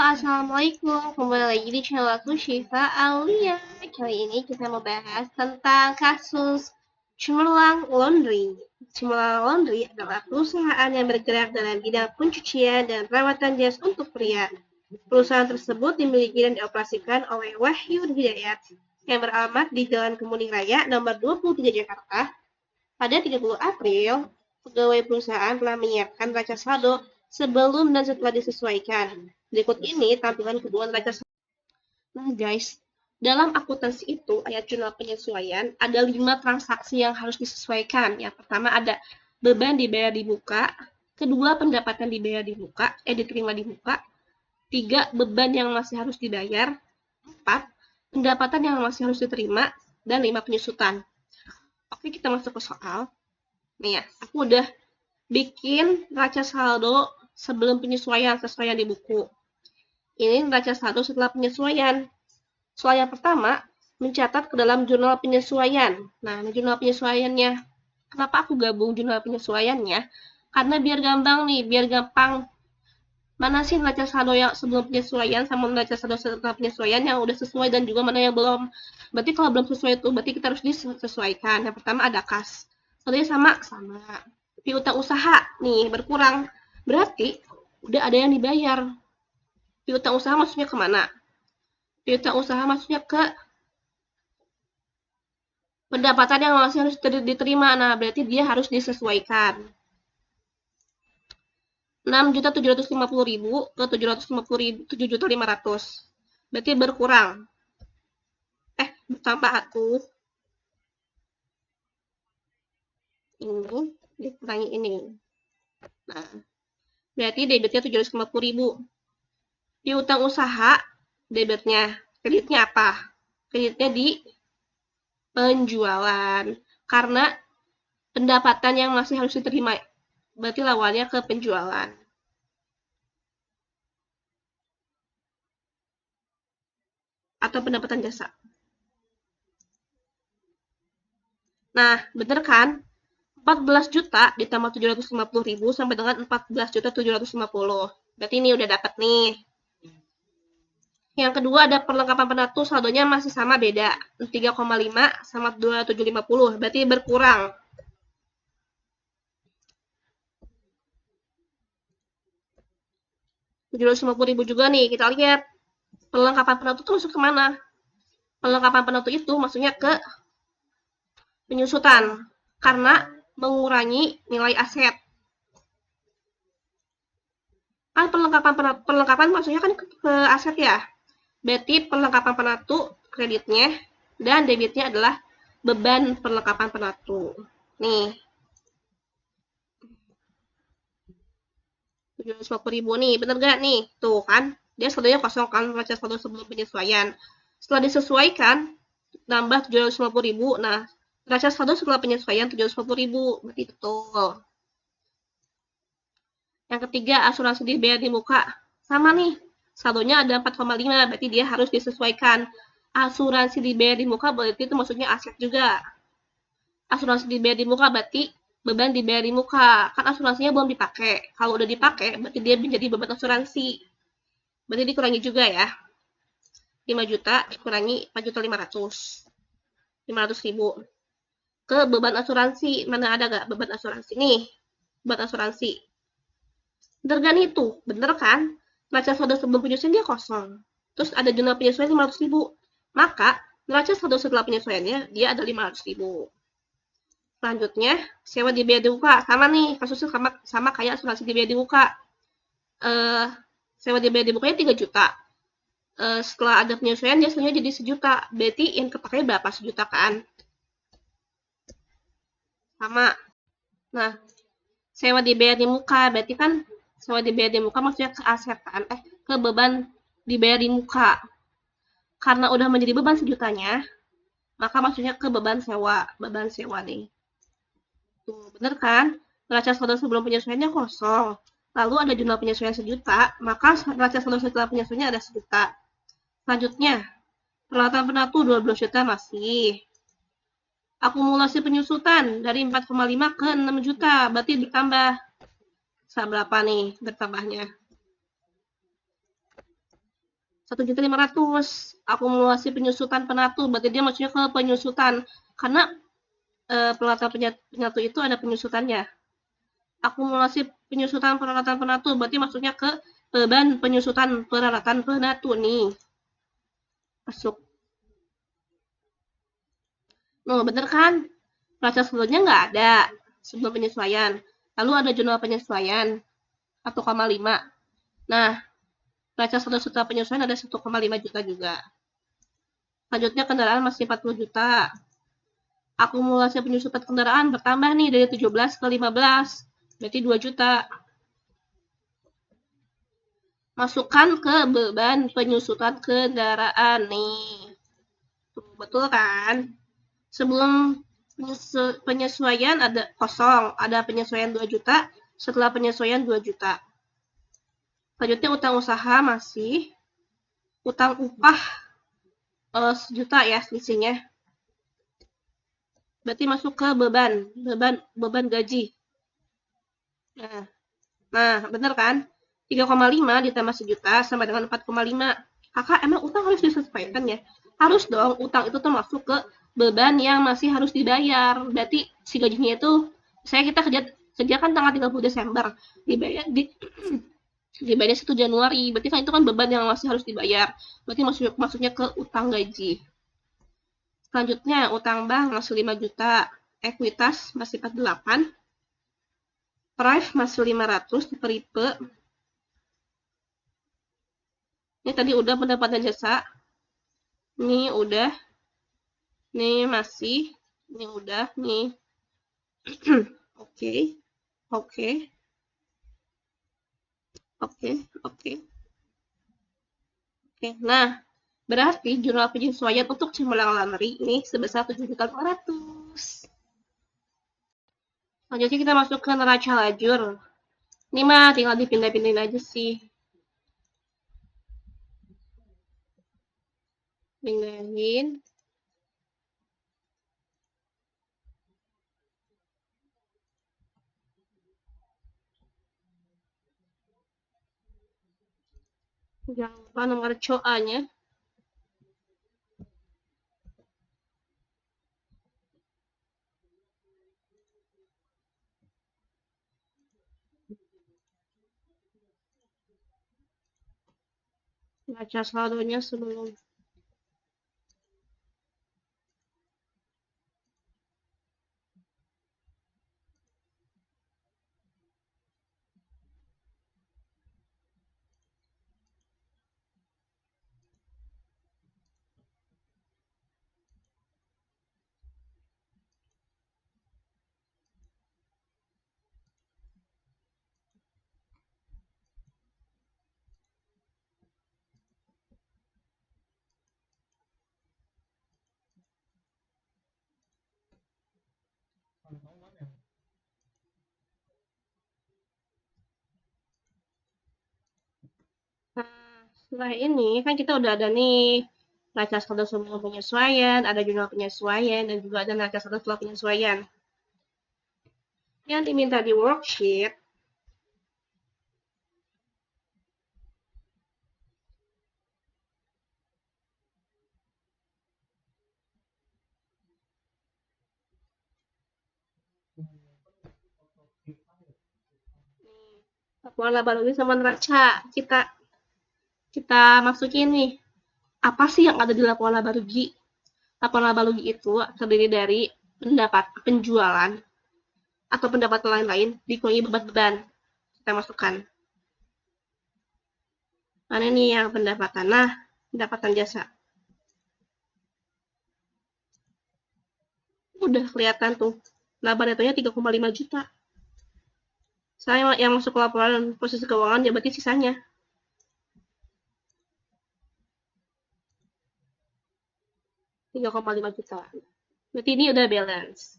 Assalamualaikum, kembali lagi di channel aku Syifa Aulia. Kali ini kita mau bahas tentang kasus Cemerlang Laundry. Cemerlang Laundry adalah perusahaan yang bergerak dalam bidang pencucian dan perawatan jas untuk pria. Perusahaan tersebut dimiliki dan dioperasikan oleh Wahyu Hidayat yang beralamat di Jalan Kemuning Raya nomor 23 Jakarta. Pada 30 April, pegawai perusahaan telah menyiapkan neraca saldo sebelum dan setelah disesuaikan. Berikut ini tampilan kedua neraca saldo. Nah guys, dalam akuntansi itu, ayat jurnal penyesuaian, ada 5 transaksi yang harus disesuaikan. Yang pertama ada beban dibayar di muka, kedua pendapatan dibayar di muka, diterima di muka, 3 beban yang masih harus dibayar, 4 pendapatan yang masih harus diterima, dan 5 penyusutan. Oke, kita masuk ke soal. Nih ya, aku udah bikin neraca saldo sebelum penyesuaian sesuai yang di buku. Ini neraca saldo setelah penyesuaian. Soal yang pertama, mencatat ke dalam jurnal penyesuaian. Nah, ini jurnal penyesuaiannya. Kenapa aku gabung jurnal penyesuaiannya? Karena biar gampang nih, biar gampang. Mana sih neraca saldo yang sebelum penyesuaian sama neraca saldo setelah penyesuaian yang udah sesuai dan juga mana yang belum. Berarti kalau belum sesuai itu, berarti kita harus disesuaikan. Yang pertama ada kas. Saldonya sama. Piutang usaha nih berkurang. Berarti udah ada yang dibayar. Piutang usaha maksudnya kemana? Piutang usaha maksudnya ke pendapatan yang masih harus diterima. Nah, berarti dia harus disesuaikan. 6.750.000 ke 7.500.000. Berarti berkurang. Bertambah atuh. Ini dikurangi ini. Nah, berarti debitnya 750.000. Piutang usaha, debitnya. Kreditnya apa? Kreditnya di penjualan. Karena pendapatan yang masih harus diterima. Berarti lawannya ke penjualan. Atau pendapatan jasa. Nah, bener kan? 14 juta ditambah 750.000 sampai dengan 14.750. Berarti ini udah dapat nih. Yang kedua ada perlengkapan penatu, saldonya masih sama beda. 3,5 sama 2.750, berarti berkurang. Rp750.000 juga nih, kita lihat. Perlengkapan penatu itu masuk kemana? Perlengkapan penatu itu maksudnya ke penyusutan. Karena mengurangi nilai aset. Kan perlengkapan maksudnya kan ke aset ya. Berarti perlengkapan penatu kreditnya dan debitnya adalah beban perlengkapan penatu. Nih. 750.000 nih, bener gak nih? Tuh kan, dia saldonya kosong kan, neraca saldo sebelum penyesuaian. Setelah disesuaikan, nambah 750.000. Nah, neraca saldo setelah penyesuaian 750.000, berarti betul. Yang ketiga, asuransi dibayar di muka. Sama nih, saldonya ada 4,5, berarti dia harus disesuaikan. Asuransi dibayar di muka berarti itu maksudnya aset juga. Asuransi dibayar di muka berarti beban dibayar di muka. Kan asuransinya belum dipakai. Kalau udah dipakai, berarti dia menjadi beban asuransi. Berarti dikurangi juga ya. 5 juta dikurangi 4.500.000 ke beban asuransi. Mana ada gak beban asuransi? Nih, beban asuransi. Bener gak nih tuh? Bener kan? Neraca saldo sebelum penyesuaian dia kosong. Terus ada jurnal penyesuaian 500.000. Maka neraca saldo setelah penyesuaiannya dia ada 500.000. Selanjutnya, sewa dibayar di muka. Sama nih, kasusnya sama kayak asuransi dibayar di muka. Sewa dibayar di mukanya 3 juta. Setelah ada penyesuaian, dia sebenarnya jadi 1 juta. Berarti yang kepakai berapa? 1 juta kan? Sama. Nah, sewa dibayar di muka. Berarti kan sewa dibayar di muka maksudnya ke aset kan? Ke beban dibayar di muka. Karena udah menjadi beban 1 jutanya, maka maksudnya ke beban sewa. Beban sewa nih. Tuh, bener kan? Neraca saldo sebelum penyesuaiannya kosong. Lalu ada jurnal penyesuaian 1 juta, maka neraca saldo setelah penyesuaiannya ada 1 juta. Selanjutnya, peralatan penatu 12 juta masih. Akumulasi penyusutan dari 4,5 ke 6 juta, berarti bertambah. Berapa nih bertambahnya? 1.500.000. Akumulasi penyusutan penatu, berarti dia maksudnya ke penyusutan. Karena peralatan penyatu itu ada penyusutannya. Akumulasi penyusutan peralatan penatu, berarti maksudnya ke beban penyusutan peralatan penatu nih. Masuk. Nah, bener kan? Neraca sebelumnya nggak ada sebelum penyesuaian. Lalu ada jurnal penyesuaian 1,5. Nah, neraca saldo setelah penyesuaian ada 1,5 juta juga. Selanjutnya kendaraan masih 40 juta. Akumulasi penyusutan kendaraan bertambah nih dari 17 ke 15. Berarti 2 juta. Masukkan ke beban penyusutan kendaraan nih. Tuh, betul kan? Sebelum penyesuaian ada kosong, ada penyesuaian 2 juta, setelah penyesuaian 2 juta. Selanjutnya utang usaha masih utang upah 1 juta ya selisihnya. Berarti masuk ke beban gaji. Nah, bener kan? 3,5 ditambah 1 juta sama dengan 4,5. Kakak, emang utang harus disesuaikan ya? Harus dong, utang itu termasuk ke beban yang masih harus dibayar. Berarti si gajinya itu, kita kerja kan tanggal 30 Desember, dibayar 1 Januari. Berarti kan itu kan beban yang masih harus dibayar. Berarti maksudnya ke utang gaji. Selanjutnya, utang bank masih 5 juta. Ekuitas masih 48. Prive masih 500 di Peripe. Ini tadi udah pendapatan jasa. Ini udah. Nih masih. Ini udah. Nih. Oke. Oke. Oke. Oke. Oke. Nah, berarti jurnal penyesuaian untuk Cemerlang Laundry ini sebesar 7.400.000. Selanjutnya kita masuk ke neraca lajur. Ini mah tinggal dipindah-pindahin aja sih. Pindahin. Jangan lupa nomor COA-nya. Baca saldonya sebelum. Nah, setelah ini kan kita udah ada nih neraca saldo sebelum penyesuaian, ada jurnal penyesuaian, dan juga ada neraca saldo setelah penyesuaian. Yang diminta di worksheet laporan laba rugi sama neraca kita masukin nih. Apa sih yang ada di laporan laba rugi? Laporan laba rugi itu terdiri dari penjualan atau pendapatan lain-lain dikurangi beban-beban. Kita masukkan. Mana nih yang pendapatan? Nah, pendapatan jasa. Udah kelihatan tuh. Laba netonya 3,5 juta. Saya yang masuk ke laporan posisi keuangan ya berarti sisanya. $3,5 juta. Berarti ini udah balance.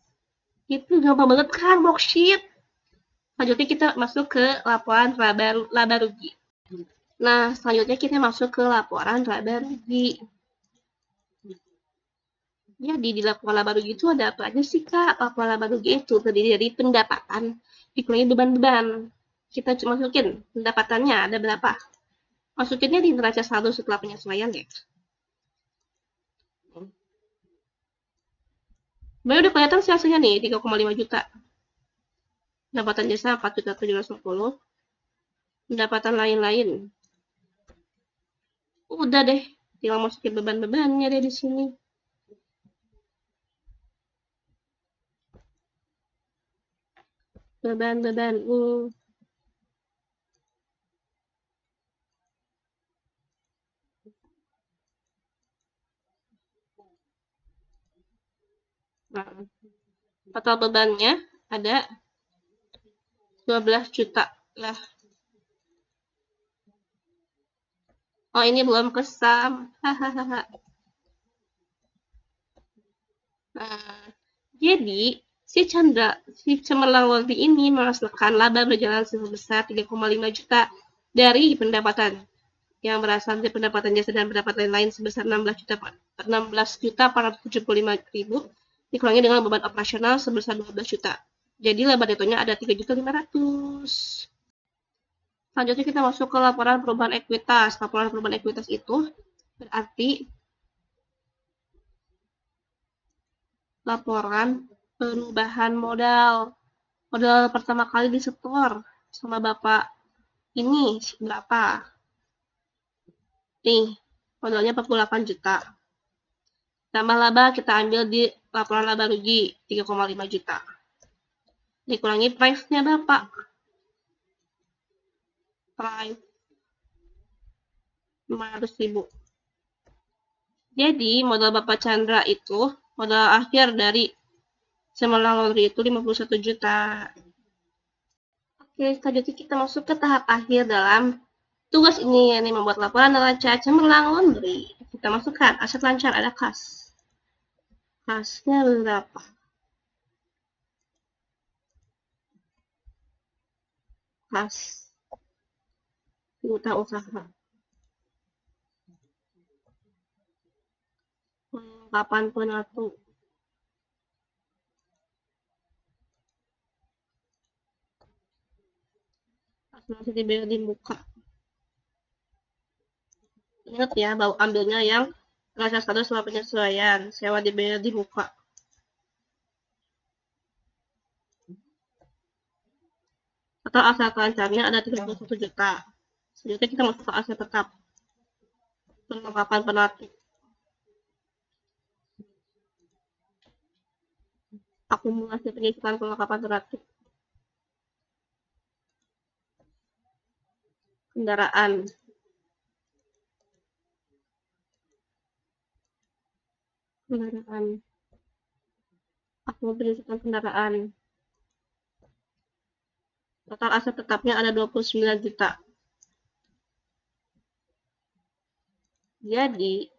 Itu gampang banget kan worksheet. Selanjutnya kita masuk ke laporan laba rugi. Nah, selanjutnya kita masuk ke laporan laba rugi. Jadi di laporan laba rugi itu ada apa aja sih Kak? Laporan laba rugi itu terdiri dari pendapatan dikurangi beban-beban. Kita masukin pendapatannya ada berapa? Masukinnya di neraca saldo setelah penyesuaian ya. Baru udah kelihatan sih hasilnya nih, 3,5 juta. Pendapatan jasa 4.750. Pendapatan lain-lain. Udah deh, tinggal masukin beban-bebannya deh di sini. Beban-beban. Nah, total bebannya ada 12 juta lah. Oh, ini belum kesam. Hahaha. Nah, jadi si Cemerlang Laundry ini merasakan laba berjalan sebesar 3,5 juta dari pendapatan yang berasal dari pendapatan jasa dan pendapatan lain sebesar 16 juta 475.000 dikurangi dengan beban operasional sebesar 12 juta. Jadi laba netonya ada 3.500.000. Selanjutnya kita masuk ke laporan perubahan ekuitas. Laporan perubahan ekuitas itu berarti laporan perubahan modal. Modal pertama kali disetor sama Bapak ini berapa? Nih, modalnya 48 juta. Tambah laba kita ambil di laporan laba rugi 3,5 juta. Dikurangi price-nya Bapak. Price 500.000. Jadi modal Bapak Chandra itu, modal akhir dari Cemerlang Laundry itu 51 juta. Oke, selanjutnya kita masuk ke tahap akhir dalam tugas ini, yakni membuat laporan neraca Cemerlang Laundry. Kita masukkan aset lancar, ada kas. Kasnya berapa? Kas piutang usaha. Kapan penatu? Masih dibayar di muka. Ingat ya, bahwa ambilnya yang neraca saldo setelah penyesuaian. Sewa dibayar di muka. Total aset lancarnya ada 31 juta. Selanjutnya kita masuk ke aset tetap. Perlengkapan penatu. Akumulasi penyisiran perlengkapan penatu. Kendaraan. Akumulasi penyisiran kendaraan. Total aset tetapnya ada 29 juta. Jadi,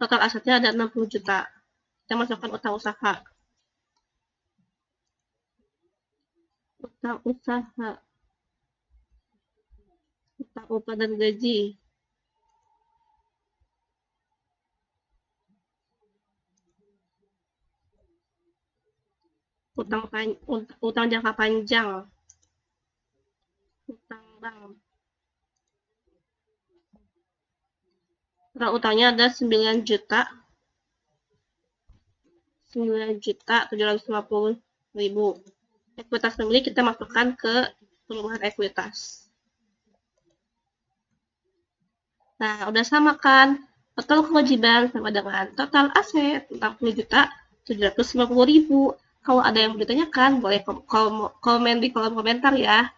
total asetnya ada 60 juta. Kita masukkan utang usaha. Utang usaha. Utang upah dan gaji. Utang jangka panjang. Utang bank. Total utangnya ada 9 juta 9.750.000. Ekuitas pembeli kita masukkan ke perubahan ekuitas. Nah, udah sama kan? Total kewajiban sama dengan total aset 60.750.000. Kalau ada yang bertanyakan, boleh komen di kolom komentar ya.